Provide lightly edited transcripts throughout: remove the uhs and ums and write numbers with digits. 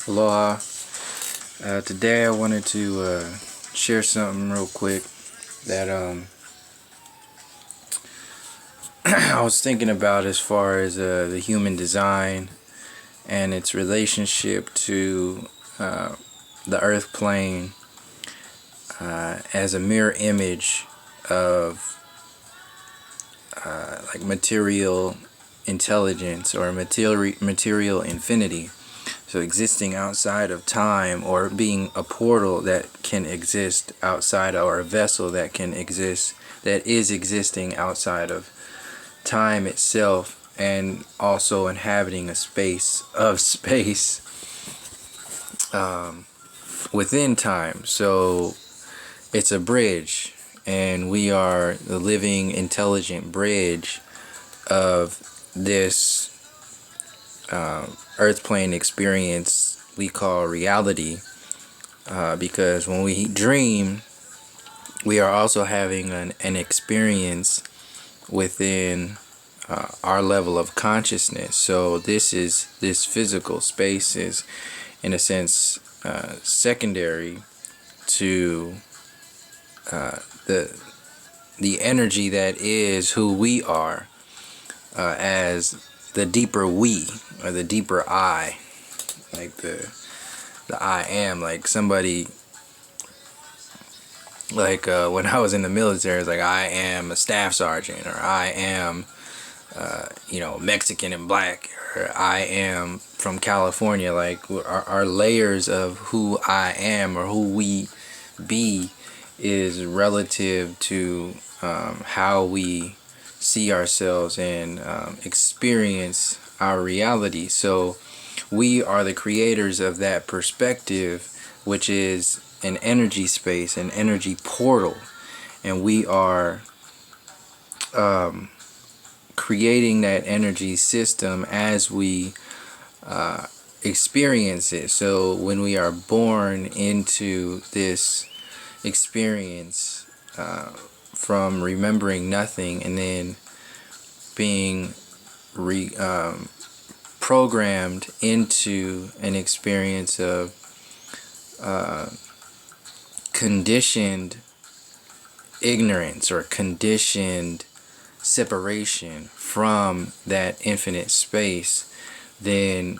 Aloha. Today I wanted to share something real quick that I was thinking about as far as the human design and its relationship to the earth plane as a mirror image of like material intelligence or material infinity. So existing outside of time, or being a portal that can exist outside, or a vessel that can exist, that is existing outside of time itself, and also inhabiting a space of space within time. So it's a bridge, and we are the living intelligent bridge of this earth plane experience we call reality, because when we dream, we are also having an experience within our level of consciousness. So this physical space is, in a sense, secondary to the energy that is who we are, as the deeper we, or the deeper I, like the I am. Like somebody, like when I was in the military, it's like I am a staff sergeant, or I am Mexican and black, or I am from California. Like our layers of who I am or who we be is relative to how we see ourselves and experience our reality. So we are the creators of that perspective, which is an energy space, an energy portal, and we are creating that energy system as we experience it. So when we are born into this experience, from remembering nothing and then being programmed into an experience of conditioned ignorance or conditioned separation from that infinite space, then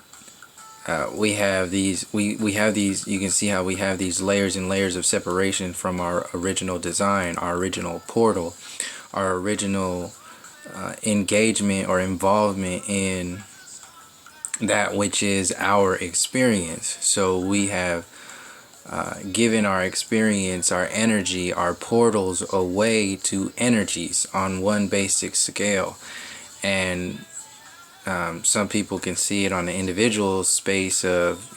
we have these, you can see how we have these layers and layers of separation from our original design, our original portal, our original engagement or involvement in that which is our experience. So we have given our experience, our energy, our portals away to energies on one basic scale. And some people can see it on the individual space of,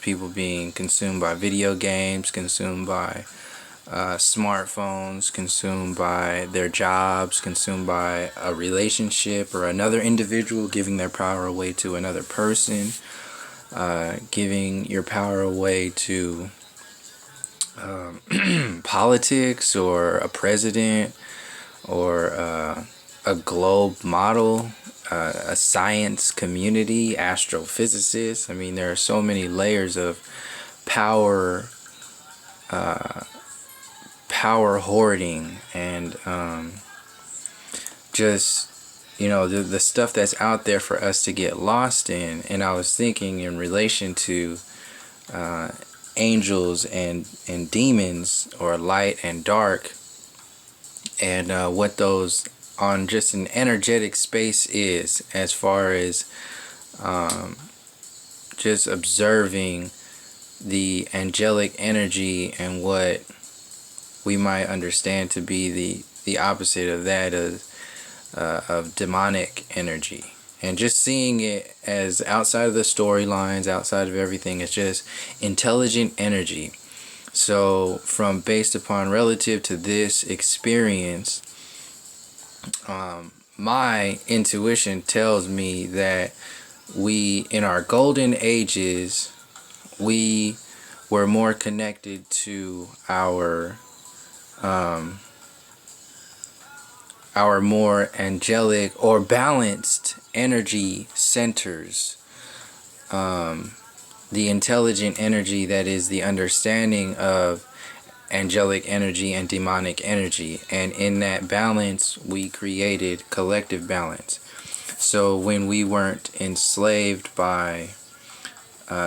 people being consumed by video games, consumed by smartphones, consumed by their jobs, consumed by a relationship, or another individual giving their power away to another person, giving your power away to politics, or a president, or a globe model, a science community, astrophysicists. I mean, there are so many layers of power hoarding, and just the stuff that's out there for us to get lost in. And I was thinking in relation to angels and demons, or light and dark, and what those on just an energetic space is, as far as just observing the angelic energy and what we might understand to be the opposite of that, of demonic energy. And just seeing it as outside of the storylines, outside of everything, it's just intelligent energy. So based upon relative to this experience, my intuition tells me that we, in our golden ages, we were more connected to our more angelic or balanced energy centers, the intelligent energy that is the understanding of angelic energy and demonic energy. And in that balance, we created collective balance. So when we weren't enslaved by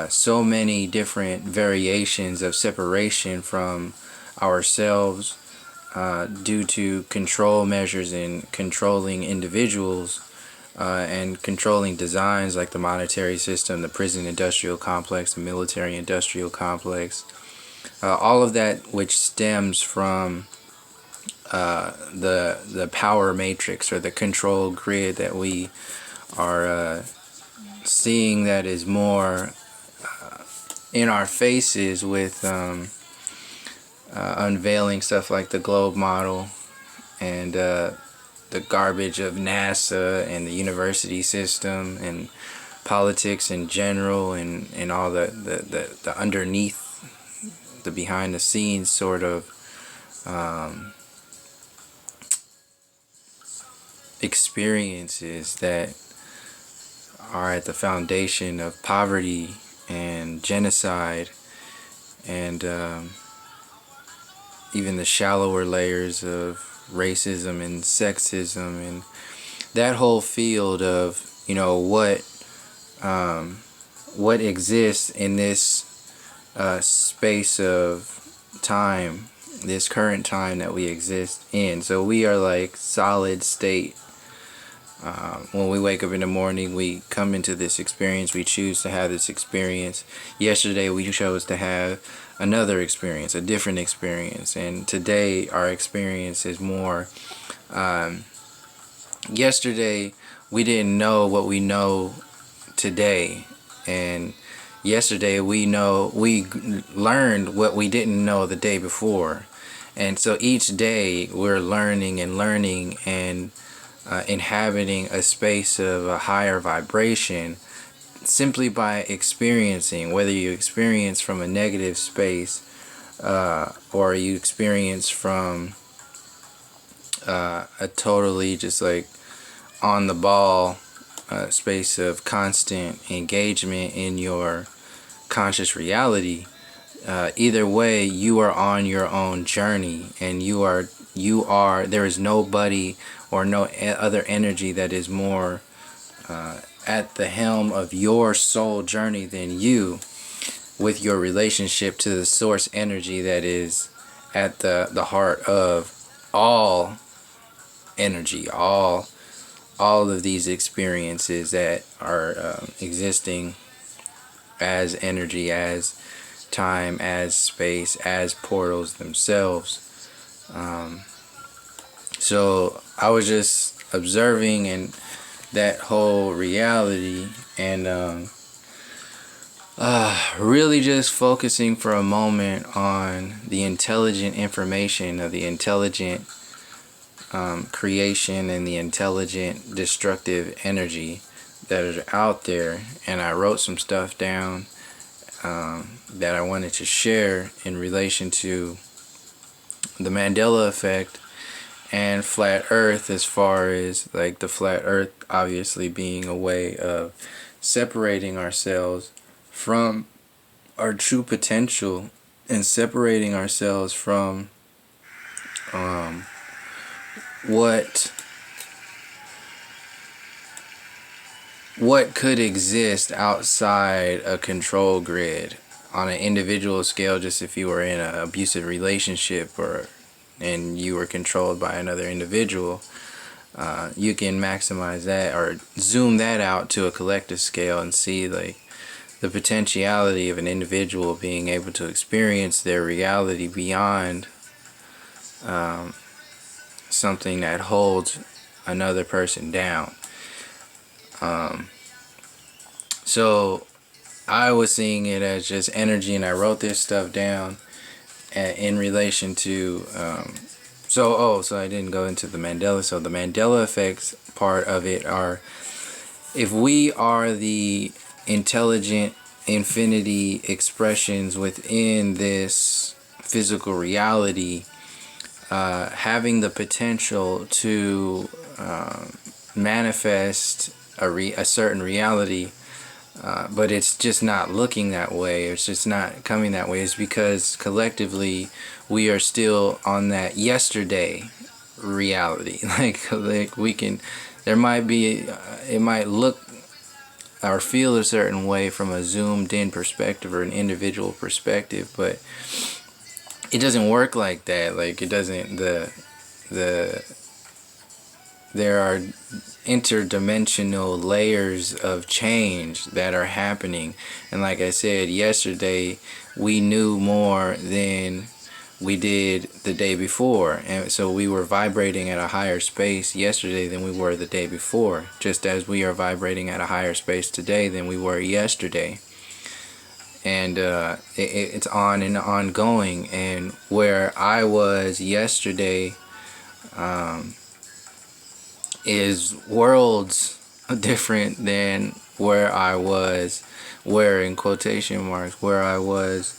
so many different variations of separation from ourselves due to control measures and controlling individuals and controlling designs like the monetary system, the prison industrial complex, the military industrial complex, all of that which stems from the power matrix or the control grid that we are seeing, that is more in our faces with unveiling stuff like the globe model and the garbage of NASA and the university system and politics in general, and all the underneath, the behind the scenes sort of experiences that are at the foundation of poverty and genocide and even the shallower layers of racism and sexism, and that whole field of, you know, what exists in this space of time, this current time that we exist in. So we are like solid state. When we wake up in the morning, we come into this experience, we choose to have this experience. Yesterday we chose to have another experience, a different experience, and today our experience is more yesterday we didn't know what we know today, and yesterday we learned what we didn't know the day before. And so each day we're learning and inhabiting a space of a higher vibration simply by experiencing, whether you experience from a negative space or you experience from a totally just like on the ball space of constant engagement in your conscious reality. Either way, you are on your own journey, and you are there is nobody or no other energy that is more at the helm of your soul journey than you, with your relationship to the source energy that is at the heart of all energy, all of these experiences that are existing as energy, as time, as space, as portals themselves. So I was just observing and that whole reality, and really just focusing for a moment on the intelligent information of the intelligent creation and the intelligent destructive energy that is out there. And I wrote some stuff down that I wanted to share in relation to the Mandela effect and flat earth, as far as like the flat earth obviously being a way of separating ourselves from our true potential and separating ourselves from what could exist outside a control grid on an individual scale. Just if you were in an abusive relationship and you were controlled by another individual, you can maximize that or zoom that out to a collective scale and see like the potentiality of an individual being able to experience their reality beyond something that holds another person down. So I was seeing it as just energy, and I wrote this stuff down in relation to so I didn't go into the Mandela. So the Mandela effects part of it are, if we are the intelligent infinity expressions within this physical reality, having the potential to manifest a certain reality but it's just not looking that way. It's just not coming that way. It's because collectively we are still on that yesterday reality. Like we can, there might be, it might look or feel a certain way from a zoomed in perspective or an individual perspective, but it doesn't work like that. Like it doesn't, the there are interdimensional layers of change that are happening. And like I said yesterday, we knew more than we did the day before, and so we were vibrating at a higher space yesterday than we were the day before, just as we are vibrating at a higher space today than we were yesterday. And it's on and ongoing. And where I was yesterday is worlds different than where I was, where in quotation marks, where I was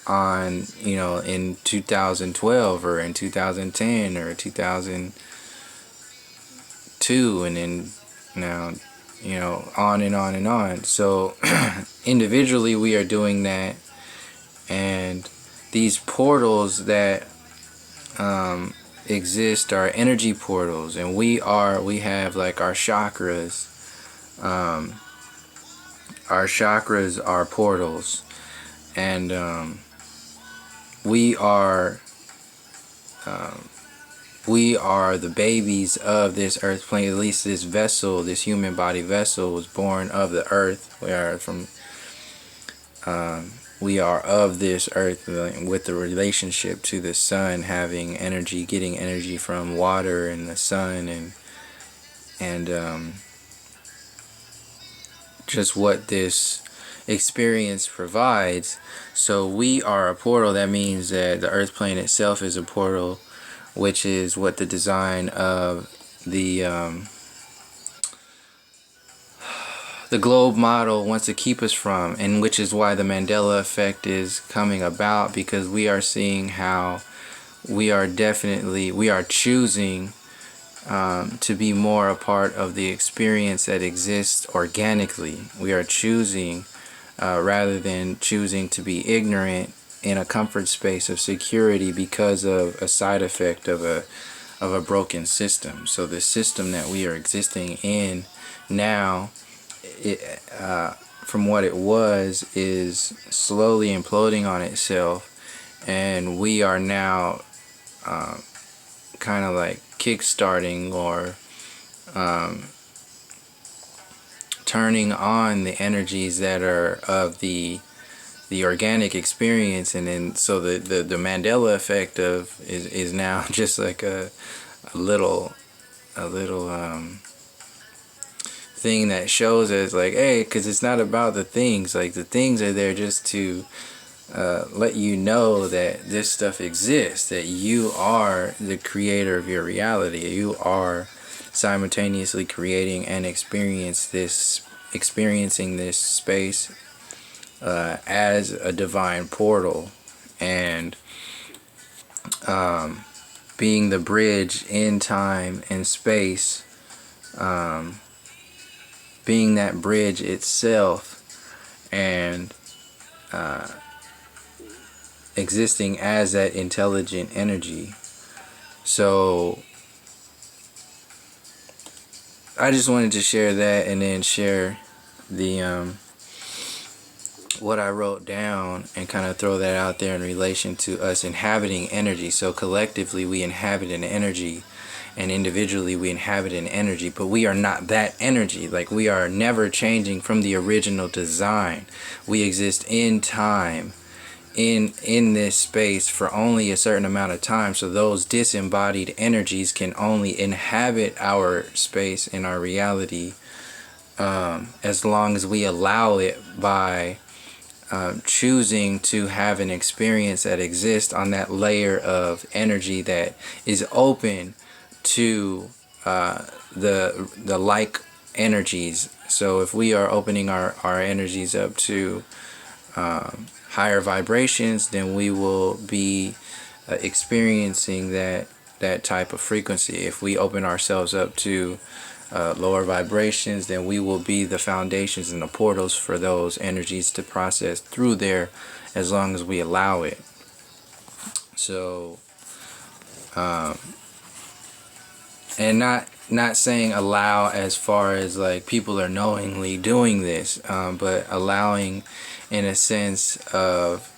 on, in 2012 or in 2010 or 2002, and then now, on and on and on. So individually we are doing that, and these portals that exist are energy portals, and we have like our chakras. Our chakras are portals, and we are the babies of this earth plane. At least this vessel, this human body vessel, was born of the earth. We are of this earth, with the relationship to the sun, having energy, getting energy from water and the sun, and just what this experience provides. So we are a portal. That means that the earth plane itself is a portal, which is what the design of the globe model wants to keep us from, and which is why the Mandela effect is coming about, because we are seeing how we are choosing to be more a part of the experience that exists organically. We are choosing, rather than choosing to be ignorant in a comfort space of security because of a side effect of a broken system. So the system that we are existing in now, from what it was, is slowly imploding on itself, and we are now kind of like kickstarting or turning on the energies that are of the organic experience. And then so the Mandela effect is now just like a little thing that shows us, like, hey, because it's not about the things. Like, the things are there just to let you know that this stuff exists, that you are the creator of your reality. You are simultaneously creating and experiencing this space as a divine portal, and being the bridge in time and space, being that bridge itself, and existing as that intelligent energy. So I just wanted to share that, and then share the what I wrote down, and kind of throw that out there in relation to us inhabiting energy. So collectively we inhabit an energy, and individually we inhabit an energy, but we are not that energy. Like, we are never changing from the original design. We exist in time, in this space, for only a certain amount of time. So those disembodied energies can only inhabit our space and our reality as long as we allow it, by choosing to have an experience that exists on that layer of energy that is open to the like energies. So if we are opening our energies up to higher vibrations, then we will be experiencing that type of frequency. If we open ourselves up to lower vibrations, then we will be the foundations and the portals for those energies to process through there, as long as we allow it. So, and not saying allow as far as like people are knowingly doing this, but allowing in a sense of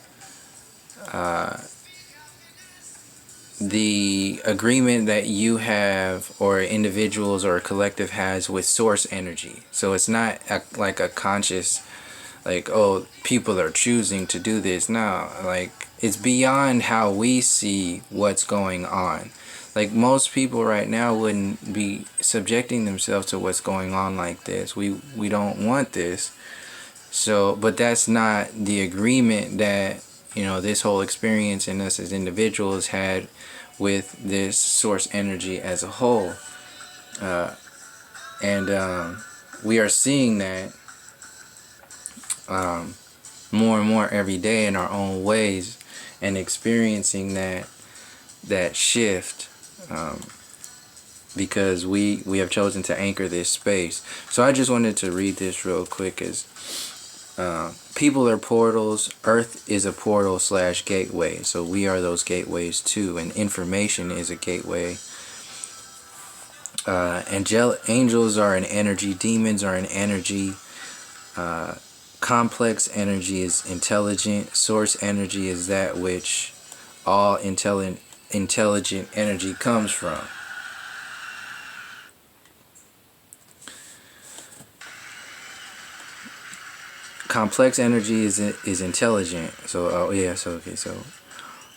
the agreement that you have, or individuals or a collective has, with source energy. So it's not like a conscious, like, oh, people are choosing to do this. No, like, it's beyond how we see what's going on. Like, most people right now wouldn't be subjecting themselves to what's going on like this. We don't want this. So, but that's not the agreement that, this whole experience and us as individuals had with this source energy as a whole. And we are seeing that more and more every day in our own ways, and experiencing that shift, because we have chosen to anchor this space. So I just wanted to read this real quick. As people are portals, Earth is a portal / gateway. So we are those gateways too, and information is a gateway. Angels are an energy, demons are an energy. Complex energy is intelligent. Source energy is that which all intelligent energy comes from. Complex energy is intelligent. So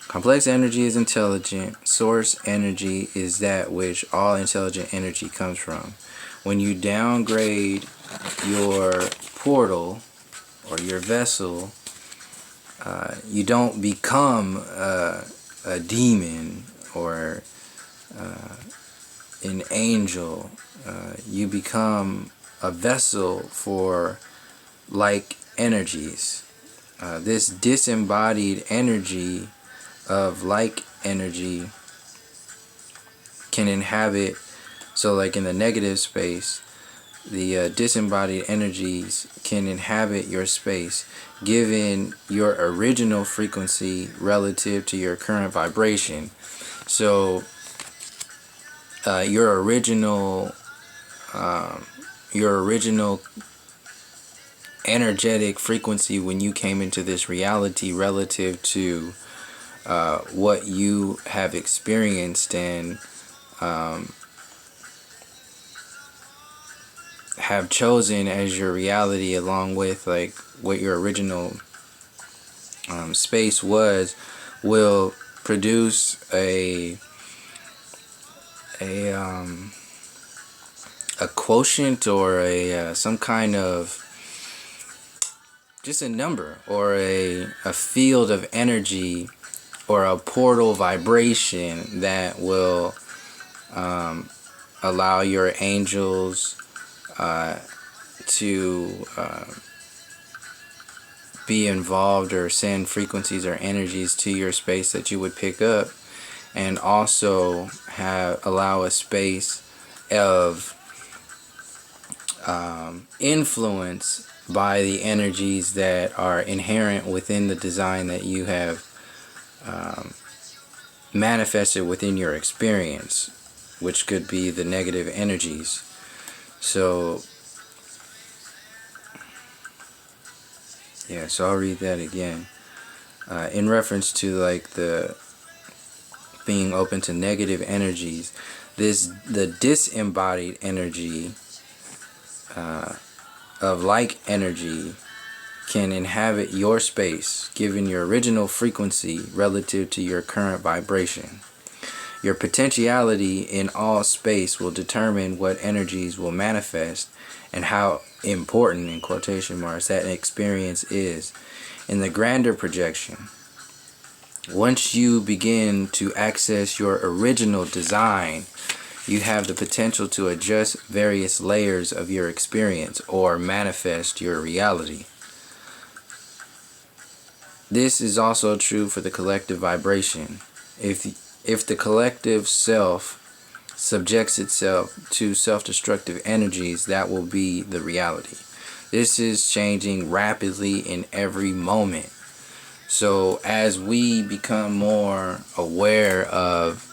complex energy is intelligent. Source energy is that which all intelligent energy comes from. When you downgrade your portal or your vessel, you don't become a demon or an angel. You become a vessel for like energies. This disembodied energy of like energy can inhabit. So like in the negative space, the disembodied energies can inhabit your space, given your original frequency relative to your current vibration. So your original energetic frequency when you came into this reality, relative to what you have experienced and have chosen as your reality, along with like what your original space was, will produce a quotient, or a some kind of just a number, or a field of energy, or a portal vibration that will allow your angels to be involved, or send frequencies or energies to your space that you would pick up, and also allow a space of influence by the energies that are inherent within the design that you have manifested within your experience, which could be the negative energies. So I'll read that again. In reference to like the being open to negative energies, the disembodied energy of like energy can inhabit your space, given your original frequency relative to your current vibration. Your potentiality in all space will determine what energies will manifest, and how important, in quotation marks, that experience is. In the grander projection, once you begin to access your original design, you have the potential to adjust various layers of your experience, or manifest your reality. This is also true for the collective vibration. If the collective self subjects itself to self-destructive energies, that will be the reality. This is changing rapidly in every moment. So as we become more aware of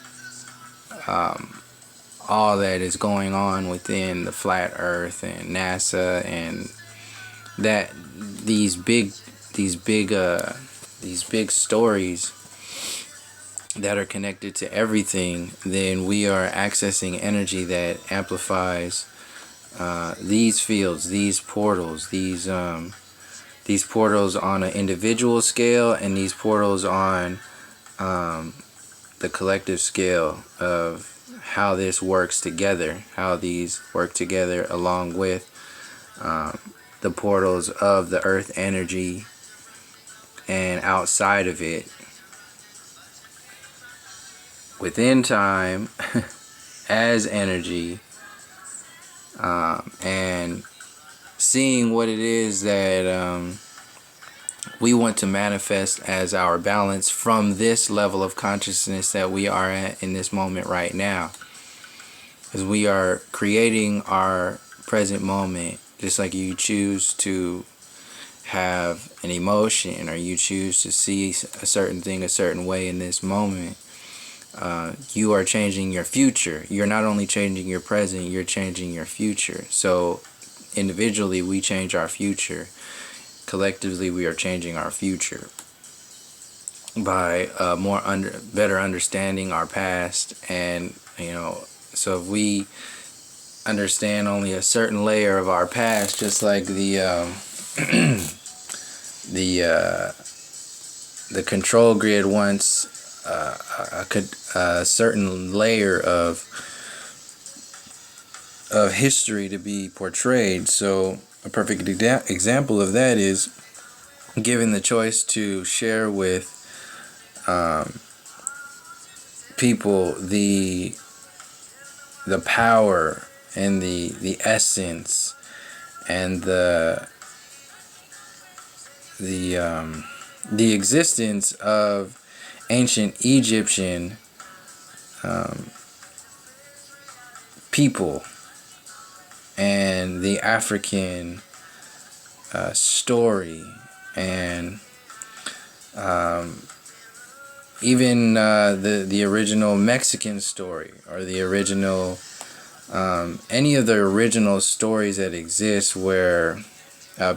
all that is going on within the flat earth and NASA, and that these big stories that are connected to everything, then we are accessing energy that amplifies these fields, these portals, these portals on an individual scale, and these portals on the collective scale of how this works together, how these work together along with the portals of the earth energy and outside of it within time as energy, and seeing what it is that we want to manifest as our balance from this level of consciousness that we are at in this moment right now. As we are creating our present moment, just like you choose to have an emotion or you choose to see a certain thing a certain way in this moment, you are changing your future. You're not only changing your present, you're changing your future. So individually we change our future. Collectively we are changing our future by better understanding our past. And so if we understand only a certain layer of our past, just like the control grid wants a certain layer of history to be portrayed. So a perfect example of that is given the choice to share with people the power and the essence and the existence of ancient Egyptian people and the African story, and even the original Mexican story, or the original any of the original stories that exist where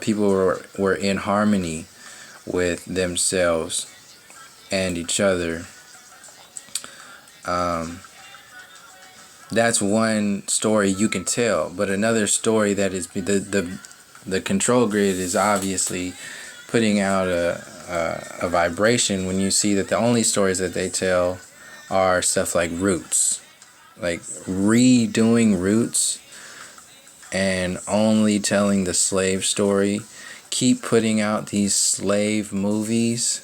people were in harmony with themselves and each other. That's one story you can tell, but another story that is the control grid is obviously putting out a vibration when you see that the only stories that they tell are stuff like Roots, like redoing Roots and only telling the slave story. Keep putting out these slave movies.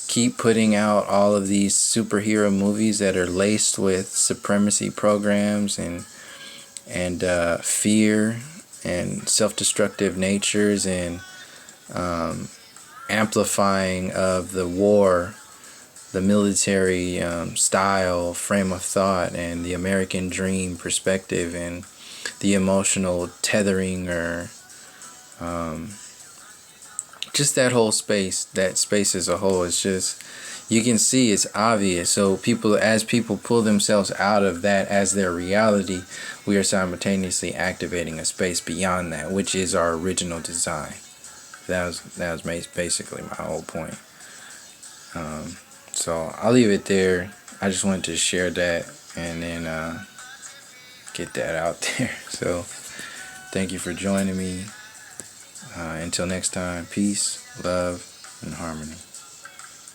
Keep putting out all of these superhero movies that are laced with supremacy programs and fear and self-destructive natures, and amplifying of the war, the military style frame of thought, and the American dream perspective, and the emotional tethering, or just that whole space, that space as a whole. It's just, you can see it's obvious. So as people pull themselves out of that as their reality, we are simultaneously activating a space beyond that, which is our original design. That was basically my whole point. So I'll leave it there. I just wanted to share that and then get that out there. So thank you for joining me. Until next time, peace, love, and harmony.